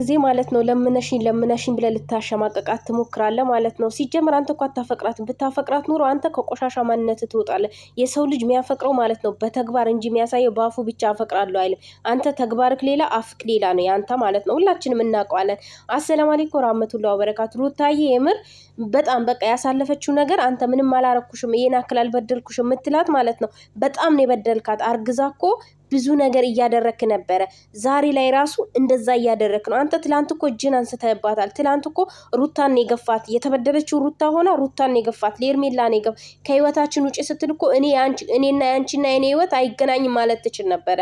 ጊዜ ማለት ነው ለምነሽኝ ብለህ ልታሸማቀቃት ትሞክራለህ ማለት ነው። ሲጀምር አንተ እኮ አታፈቅራትም። ብታፈቅራት ኑሮ አንተ ከቆሻሻ ማንነት ትወጣለህ። የሰው ልጅ የሚያፈቅረው ማለት ነው በተግባር እንጂ የሚያሳየው በአፉ ብቻ አፈቅራለሁ አይልም። አንተ ተግባርክ ሌላ አፍክ ሌላ ነው ያንተ ማለት ነው። ሁላችንም እናውቀዋለን። አሰላሙ አለይኩም ወራህመቱላሂ ወበረካቱ። ሩታዬ የምር በጣም በቃ ያሳለፈችው ነገር አንተ ምንም አላረኩሽም ይሄን አክል አልበደልኩሽም የምትላት ማለት ነው። በጣም ነው የበደልካት። አርግዛ እኮ ብዙ ነገር እያደረክ ነበረ። ዛሬ ላይ ራሱ እንደዛ እያደረክ ነው። አንተ ትላንት እኮ እጅን አንስተህባታል። ትላንት እኮ ሩታን የገፋት የተበደለችው ሩታ ሆና ሩታን የገፋት ለኤርሜላን የገፋ ከህይወታችን ውጪ ስትል እኮ እኔና ያንቺና የኔ ህይወት አይገናኝም ማለት ትችል ነበረ።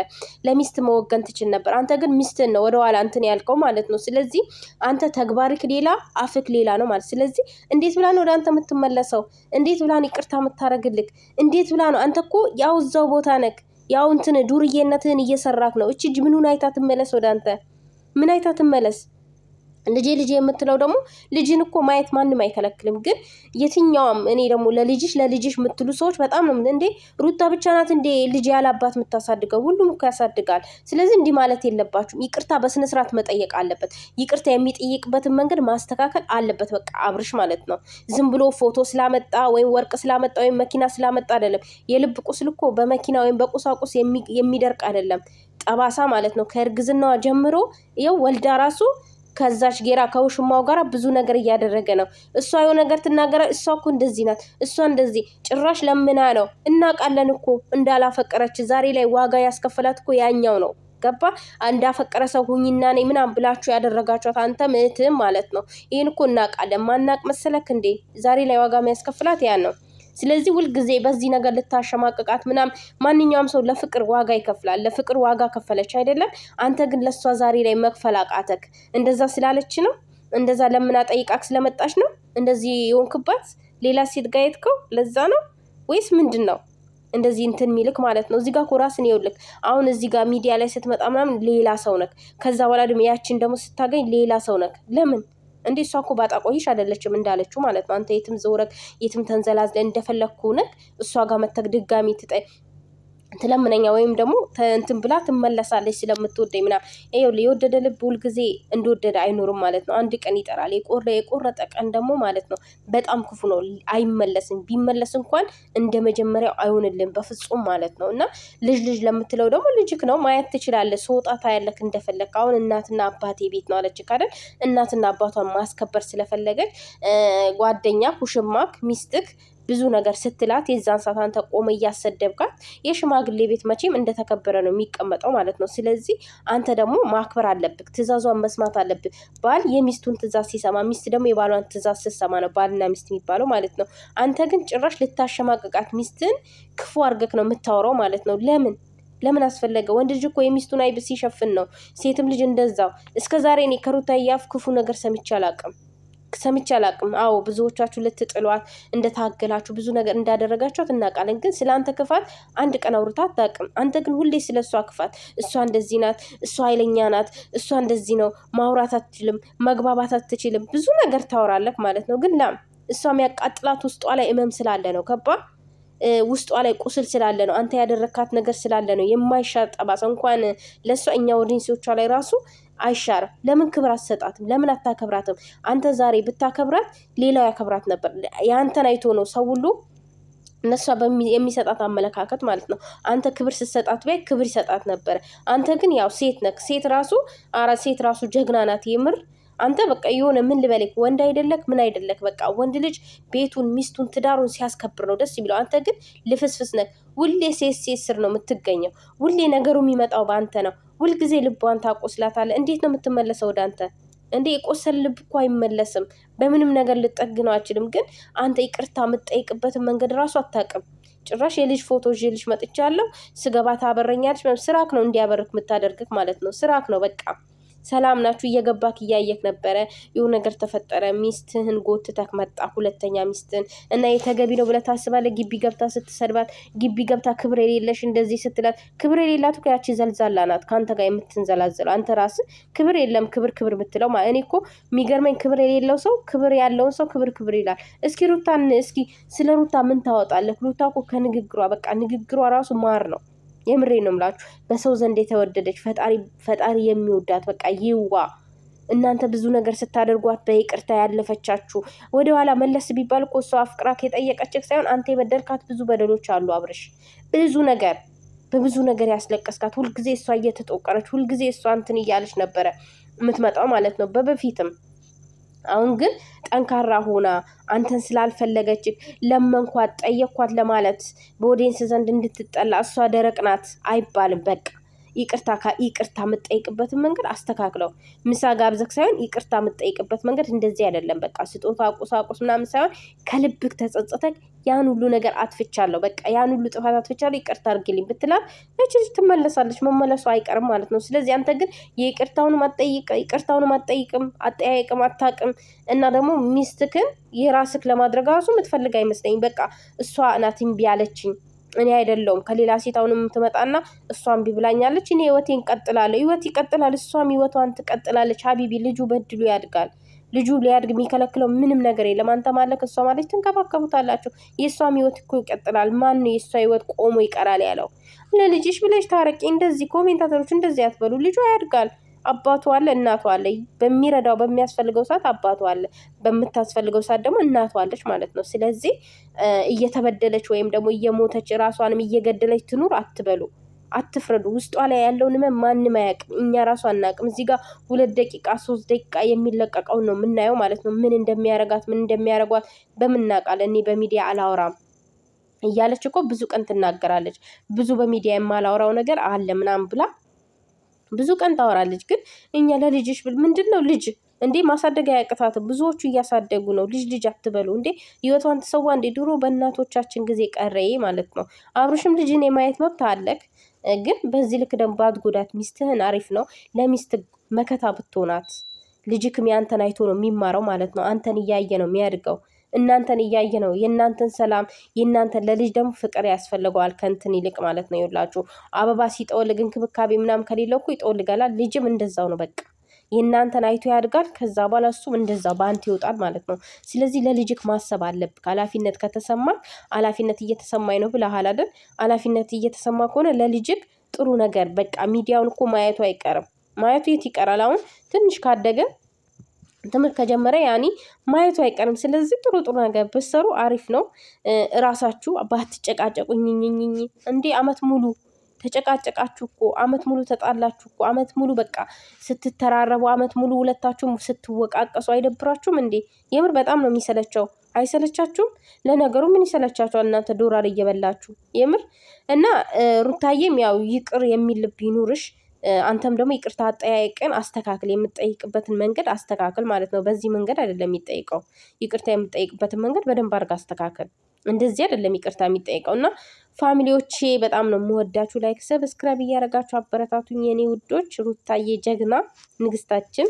ለሚስት መወገን ትችል ነበር። አንተ ግን ሚስትን ነው ወደኋላ እንትን ያልከው ማለት ነው። ስለዚህ አንተ ተግባርክ ሌላ አፍክ ሌላ ነው ማለት። ስለዚህ እንዴት ብላ ነው ወደ አንተ የምትመለሰው? እንዴት ብላ ነው ይቅርታ የምታረግልክ? እንዴት ብላ ነው? አንተ እኮ ያው እዛው ቦታ ነክ ያው እንትን ዱርዬነትህን እየሰራክ ነው። እቺ ምኑን አይታ ትመለስ? ወደ አንተ ምን አይታ ትመለስ? ልጄ የምትለው ደግሞ ልጅን እኮ ማየት ማንም አይከለክልም። ግን የትኛውም እኔ ደግሞ ለልጅሽ የምትሉ ሰዎች በጣም ነው እንዴ ሩታ ብቻ ናት እንዴ ልጅ ያላባት የምታሳድገው? ሁሉም እኮ ያሳድጋል። ስለዚህ እንዲህ ማለት የለባችሁም። ይቅርታ በስነ ስርዓት መጠየቅ አለበት። ይቅርታ የሚጠይቅበትን መንገድ ማስተካከል አለበት። በቃ አብርሽ ማለት ነው ዝም ብሎ ፎቶ ስላመጣ ወይም ወርቅ ስላመጣ ወይም መኪና ስላመጣ አይደለም። የልብ ቁስል እኮ በመኪና ወይም በቁሳቁስ የሚደርቅ አይደለም። ጠባሳ ማለት ነው ከእርግዝናዋ ጀምሮ ይኸው ወልዳ ራሱ ከዛች ጌራ ከውሽማው ጋር ብዙ ነገር እያደረገ ነው። እሷ የሆነ ነገር ትናገራ። እሷ እኮ እንደዚህ ናት፣ እሷ እንደዚህ ጭራሽ ለምና ነው። እናውቃለን እኮ እንዳላፈቀረች። ዛሬ ላይ ዋጋ ያስከፈላት እኮ ያኛው ነው። ገባ? እንዳፈቀረ ሰው ሁኝና ነኝ ምናምን ብላችሁ ያደረጋችኋት አንተ ምትም ማለት ነው። ይሄን እኮ እናውቃለን። ማናቅ መሰለክ እንዴ? ዛሬ ላይ ዋጋ የሚያስከፍላት ያን ነው። ስለዚህ ሁልጊዜ በዚህ ነገር ልታሸማቅቃት ምናምን ማንኛውም ሰው ለፍቅር ዋጋ ይከፍላል። ለፍቅር ዋጋ ከፈለች አይደለም። አንተ ግን ለሷ ዛሬ ላይ መክፈል አቃተክ። እንደዛ ስላለች ነው? እንደዛ ለምና ጠይቃክ ስለመጣች ነው እንደዚህ የሆንክባት? ሌላ ሴት ጋር የትከው ለዛ ነው ወይስ ምንድን ነው እንደዚህ እንትን ሚልክ ማለት ነው? እዚህ ጋር እኮ ራስን ይኸውልህ። አሁን እዚህ ጋር ሚዲያ ላይ ስትመጣ ምናምን ሌላ ሰው ነክ። ከዛ በኋላ ደግሞ ያችን ደግሞ ስታገኝ ሌላ ሰው ነክ። ለምን እንዴ? እሷ እኮ ባጣ ቆይሽ አይደለችም እንዳለችው ማለት ነው። አንተ የትም ዘውረክ የትም ተንዘላዝለ እንደፈለግኩ ነክ እሷ ጋር መተክ ድጋሚ ትለምነኛ ወይም ደግሞ እንትን ብላ ትመለሳለች ስለምትወደኝ ምናምን። ይኸውልህ የወደደ ልብ ሁልጊዜ እንደወደደ አይኖርም ማለት ነው። አንድ ቀን ይጠራል። የቆረጠ ቀን ደግሞ ማለት ነው በጣም ክፉ ነው፣ አይመለስም። ቢመለስ እንኳን እንደ መጀመሪያው አይሆንልም በፍጹም ማለት ነው። እና ልጅ ለምትለው ደግሞ ልጅክ ነው፣ ማየት ትችላለህ። ስወጣታ ያለክ እንደፈለክ። አሁን እናትና አባቴ ቤት ነው አለችክ አይደል? እናትና አባቷን ማስከበር ስለፈለገች ጓደኛ ኩሽማክ ሚስትክ ብዙ ነገር ስትላት የዛን ሰዓት አንተ ቆመ እያሰደብካት። የሽማግሌ ቤት መቼም እንደተከበረ ነው የሚቀመጠው ማለት ነው። ስለዚህ አንተ ደግሞ ማክበር አለብክ፣ ትእዛዟን መስማት አለብክ። ባል የሚስቱን ትእዛዝ ሲሰማ፣ ሚስት ደግሞ የባሏን ትእዛዝ ስትሰማ ነው ባልና ሚስት የሚባለው ማለት ነው። አንተ ግን ጭራሽ ልታሸማቅቃት ሚስትን ክፉ አርገክ ነው የምታወራው ማለት ነው። ለምን አስፈለገ? ወንድ ልጅ እኮ የሚስቱን አይብ ሲሸፍን ነው። ሴትም ልጅ እንደዛው። እስከዛሬ እኔ ከሩታ ያፍ ክፉ ነገር ሰምቼ አላቅም። አዎ ብዙዎቻችሁ ልትጥሏት እንደታገላችሁ ብዙ ነገር እንዳደረጋችኋት እናውቃለን። ግን ስለአንተ ክፋት አንድ ቀን አውርታ አታውቅም። አንተ ግን ሁሌ ስለ እሷ ክፋት፣ እሷ እንደዚህ ናት፣ እሷ ኃይለኛ ናት፣ እሷ እንደዚህ ነው፣ ማውራት አትችልም፣ መግባባት አትችልም፣ ብዙ ነገር ታወራለክ ማለት ነው። ግን እሷ የሚያቃጥላት ውስጧ ላይ እመም ስላለ ነው። ገባ? ውስጧ ላይ ቁስል ስላለ ነው። አንተ ያደረካት ነገር ስላለ ነው። የማይሻር ጠባሳ እንኳን ለእሷ እኛ ወዲንሲዎቿ ላይ ራሱ አይሻርም። ለምን ክብር አትሰጣትም? ለምን አታከብራትም? አንተ ዛሬ ብታከብራት ሌላው ያከብራት ነበር። የአንተን አይቶ ነው ሰው ሁሉ እነሷ የሚሰጣት አመለካከት ማለት ነው። አንተ ክብር ስትሰጣት ቢያይ ክብር ይሰጣት ነበረ። አንተ ግን ያው ሴት ነክ። ሴት ራሱ ጀግና ናት የምር። አንተ በቃ የሆነ ምን ልበልክ ወንድ አይደለክ ምን አይደለክ። በቃ ወንድ ልጅ ቤቱን ሚስቱን ትዳሩን ሲያስከብር ነው ደስ የሚለው። አንተ ግን ልፍስፍስ ነክ። ሁሌ ሴት ስር ነው የምትገኘው። ሁሌ ነገሩ የሚመጣው በአንተ ነው። ሁልጊዜ ልቧን ታቆስላታለህ። እንዴት ነው የምትመለሰው ወደ አንተ? እንዴ የቆሰል ልብ እኮ አይመለስም። በምንም ነገር ልጠግነው አችልም። ግን አንተ ይቅርታ የምትጠይቅበትን መንገድ ራሱ አታውቅም። ጭራሽ የልጅ ፎቶ ይዤልሽ መጥቻለሁ ስገባ ታበረኛለሽ። ስራክ ነው እንዲያበርክ የምታደርግክ ማለት ነው። ስራክ ነው በቃ። ሰላም ናችሁ እየገባክ እያየክ ነበረ። የሆነ ነገር ተፈጠረ። ሚስትህን ጎትተክ መጣ፣ ሁለተኛ ሚስትህን እና የተገቢ ነው ብለህ ታስባለህ? ግቢ ገብታ ስትሰድባት፣ ግቢ ገብታ ክብር የሌለሽ እንደዚህ ስትላት፣ ክብር የሌላት እኮ ያቺ ዘልዛላ ናት ከአንተ ጋር የምትንዘላዘለው። አንተ ራስህ ክብር የለም ክብር ብትለው እኔ እኮ የሚገርመኝ ክብር የሌለው ሰው ክብር ያለውን ሰው ክብር ይላል። እስኪ ስለ ሩታ ምን ታወጣለህ? ሩታ እኮ ከንግግሯ በቃ ንግግሯ ራሱ ማር ነው። የምሬ ነው የምላችሁ። በሰው ዘንድ የተወደደች ፈጣሪ የሚወዳት በቃ ይዋ እናንተ ብዙ ነገር ስታደርጓት በይቅርታ ያለፈቻችሁ። ወደኋላ መለስ ቢባል እኮ እሷ አፍቅራ የጠየቀችህ ሳይሆን አንተ የበደልካት ብዙ በደሎች አሉ አብርሽ። ብዙ ነገር በብዙ ነገር ያስለቀስካት። ሁልጊዜ እሷ እየተጦቀረች ሁልጊዜ እሷ እንትን እያለች ነበረ የምትመጣው ማለት ነው በበፊትም። አሁን ግን ጠንካራ ሆና አንተን ስላልፈለገች ለመንኳት ጠየኳት ለማለት በኦዲየንስ ዘንድ እንድትጠላ እሷ ደረቅ ናት አይባልም። በቃ ይቅርታ የምትጠይቅበትን መንገድ አስተካክለው። ምሳ ጋብዘክ ሳይሆን ይቅርታ የምትጠይቅበት መንገድ እንደዚህ አይደለም። በቃ ስጦታ ቁሳቁስ ምናምን ሳይሆን ከልብክ ተጸጽተክ ያን ሁሉ ነገር አጥፍቻለሁ፣ በቃ ያን ሁሉ ጥፋት አጥፍቻለሁ ይቅርታ አድርግልኝ ብትላት እቺ ትመለሳለች፣ መመለሱ አይቀርም ማለት ነው። ስለዚህ አንተ ግን ይቅርታውን አትጠይቅም፣ አጠያይቅም አታውቅም። እና ደግሞ ሚስትክን የራስክ ለማድረግ ራሱ የምትፈልግ አይመስለኝም። በቃ እሷ ናት እምቢ ያለችኝ እኔ አይደለሁም። ከሌላ ሴት አሁን የምትመጣና እሷም ቢብላኛለች እኔ ህይወቴን ቀጥላለሁ። ህይወት ይቀጥላል፣ እሷም ህይወቷን ትቀጥላለች። ሀቢቢ ልጁ በድሉ ያድጋል። ልጁ ሊያድግ የሚከለክለው ምንም ነገር የለም። አንተ ማለክ እሷ ማለት ትንከባከቡታላችሁ። የእሷም ህይወት እኮ ይቀጥላል። ማን ነው የእሷ ህይወት ቆሞ ይቀራል ያለው? ለልጅሽ ብለሽ ታረቂ። እንደዚህ ኮሜንታተሮች እንደዚህ አትበሉ። ልጁ ያድጋል። አባቱ አለ፣ እናቱ አለ። በሚረዳው በሚያስፈልገው ሰዓት አባቱ አለ፣ በምታስፈልገው ሰዓት ደግሞ እናቱ አለች ማለት ነው። ስለዚህ እየተበደለች ወይም ደግሞ እየሞተች ራሷንም እየገደለች ትኑር አትበሉ፣ አትፍረዱ። ውስጧ ላይ ያለውን ማንም አያውቅም፣ እኛ ራሱ አናውቅም። እዚህ ጋር 2 ደቂቃ 3 ደቂቃ የሚለቀቀውን ነው የምናየው ማለት ነው። ምን እንደሚያረጋት ምን እንደሚያረጓት በምናውቃለን። እኔ በሚዲያ አላወራም እያለች እኮ ብዙ ቀን ትናገራለች። ብዙ በሚዲያ የማላወራው ነገር አለ ምናምን ብላ ብዙ ቀን ታወራለች። ግን እኛ ለልጅሽ ምንድነው ልጅ እንዴ ማሳደግ አያቅታትም። ብዙዎቹ እያሳደጉ ነው። ልጅ አትበሉ እንዴ። ህይወቷን ትሰዋ እንዴ። ድሮ በእናቶቻችን ጊዜ ቀረይ ማለት ነው። አብርሽም ልጅን የማየት መብት አለክ። ግን በዚህ ልክ ደግሞ ባትጎዳት ሚስትህን አሪፍ ነው። ለሚስት መከታ ብትሆናት። ልጅክም ያንተን አይቶ ነው የሚማረው ማለት ነው። አንተን እያየ ነው የሚያድገው። እናንተን እያየ ነው የእናንተን ሰላም የእናንተን ለልጅ ደግሞ ፍቅር ያስፈልገዋል ከንትን ይልቅ ማለት ነው። ይላችሁ አበባ ሲጠወልግ እንክብካቤ ምናምን ከሌለው እኮ ይጠወልጋል። ልጅም እንደዛው ነው። በቃ የእናንተን አይቶ ያድጋል። ከዛ በኋላ እሱም እንደዛው በአንተ ይወጣል ማለት ነው። ስለዚህ ለልጅክ ማሰብ አለብክ። ኃላፊነት ከተሰማ ኃላፊነት እየተሰማኝ ነው ብለሃል አይደል? ኃላፊነት እየተሰማ ከሆነ ለልጅክ ጥሩ ነገር በቃ ሚዲያውን እኮ ማየቱ አይቀርም። ማየቱ የት ይቀራል? አሁን ትንሽ ካደገ ትምህርት ከጀመረ ያኒ ማየቱ አይቀርም። ስለዚህ ጥሩ ነገር ብትሰሩ አሪፍ ነው። ራሳችሁ ባትጨቃጨቁኝ እንዴ አመት ሙሉ ተጨቃጨቃችሁ እኮ አመት ሙሉ ተጣላችሁ እኮ አመት ሙሉ በቃ ስትተራረቡ አመት ሙሉ ሁለታችሁም ስትወቃቀሱ አይደብራችሁም እንዴ? የምር በጣም ነው የሚሰለቸው። አይሰለቻችሁም? ለነገሩ ምን ይሰለቻችኋል እናንተ ዶላር እየበላችሁ የምር። እና ሩታዬም ያው ይቅር የሚል ልብ ይኑርሽ። አንተም ደግሞ ይቅርታ አጠያየቅን አስተካክል። የምትጠይቅበትን መንገድ አስተካክል ማለት ነው። በዚህ መንገድ አይደለም የሚጠይቀው። ይቅርታ የምትጠይቅበትን መንገድ በደንብ አድርጋ አስተካክል። እንደዚህ አይደለም ይቅርታ የሚጠይቀው። እና ፋሚሊዎቼ በጣም ነው የምወዳችሁ። ላይክ ሰብስክራይብ እያደረጋችሁ አበረታቱኝ የኔ ውዶች። ሩታዬ ጀግና ንግስታችን